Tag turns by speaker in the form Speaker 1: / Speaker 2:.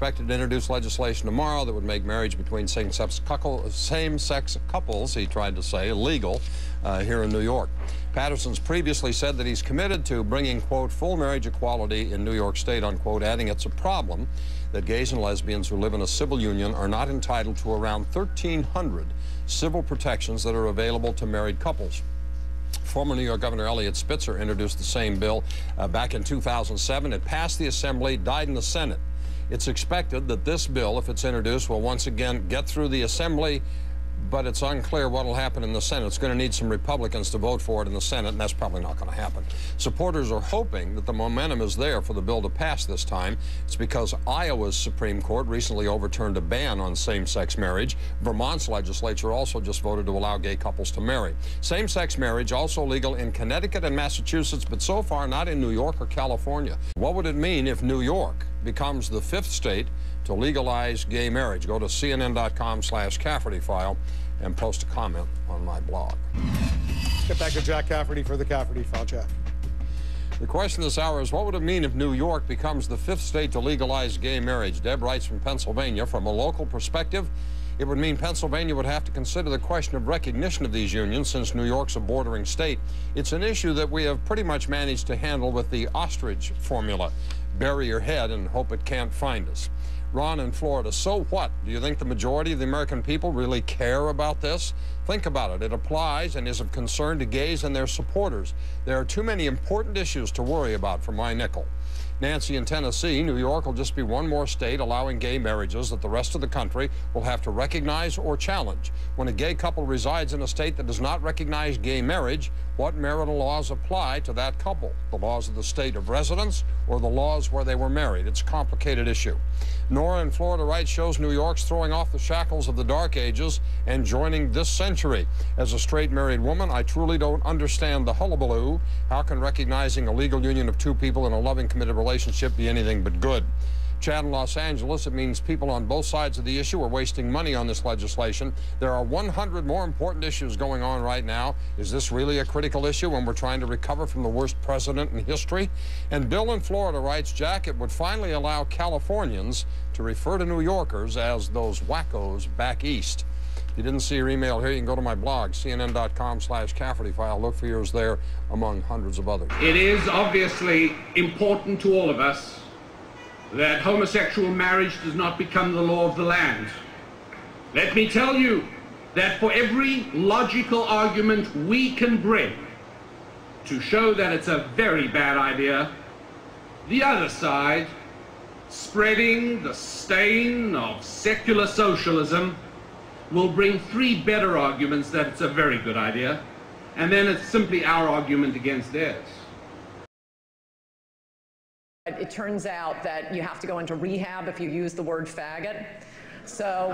Speaker 1: expected to introduce legislation tomorrow that would make marriage between same-sex couples, he tried to say, illegal here in New York. Patterson's previously said that he's committed to bringing, quote, full marriage equality in New York State, unquote, adding it's a problem that gays and lesbians who live in a civil union are not entitled to around 1,300 civil protections that are available to married couples. Former New York Governor Eliot Spitzer introduced the same bill back in 2007. It passed the Assembly, died in the Senate. It's expected that this bill, if it's introduced, will once again get through the Assembly, but it's unclear what will happen in the Senate. It's going to need some Republicans to vote for it in the Senate, and that's probably not going to happen. Supporters are hoping that the momentum is there for the bill to pass this time. It's because Iowa's Supreme Court recently overturned a ban on same-sex marriage. Vermont's legislature also just voted to allow gay couples to marry. Same-sex marriage also legal in Connecticut and Massachusetts, but so far not in New York or California. What would it mean if New York becomes the 5th state to legalize gay marriage? Go to CNN.com/Cafferty file and post a comment on my blog.
Speaker 2: Let's get back to Jack Cafferty for the Cafferty file. Jack.
Speaker 1: The question this hour is, what would it mean if New York becomes the 5th state to legalize gay marriage? Deb writes from Pennsylvania. From a local perspective, it would mean Pennsylvania would have to consider the question of recognition of these unions since New York's a bordering state. It's an issue that we have pretty much managed to handle with the ostrich formula. Bury your head and hope it can't find us. Ron in Florida, so what? Do you think the majority of the American people really care about this? Think about it. It applies and is of concern to gays and their supporters. There are too many important issues to worry about for my nickel. Nancy in Tennessee, New York will just be one more state allowing gay marriages that the rest of the country will have to recognize or challenge. When a gay couple resides in a state that does not recognize gay marriage, what marital laws apply to that couple? The laws of the state of residence or the laws where they were married? It's a complicated issue. Nora in Florida writes, shows New York's throwing off the shackles of the dark ages and joining this century. As a straight married woman, I truly don't understand the hullabaloo. How can recognizing a legal union of two people in a loving, committed relationship be anything but good? Chad in Los Angeles, it means people on both sides of the issue are wasting money on this legislation. There are 100 more important issues going on right now. Is this really a critical issue when we're trying to recover from the worst president in history? And Bill in Florida writes, Jack, it would finally allow Californians to refer to New Yorkers as those wackos back east. If you didn't see your email here, you can go to my blog, CNN.com/Cafferty file. Look for yours there among hundreds of others.
Speaker 3: It is obviously important to all of us that homosexual marriage does not become the law of the land. Let me tell you that for every logical argument we can bring to show that it's a very bad idea, the other side, spreading the stain of secular socialism, will bring 3 better arguments that it's a very good idea, and then it's simply our argument against theirs.
Speaker 4: It turns out that you have to go into rehab if you use the word faggot. So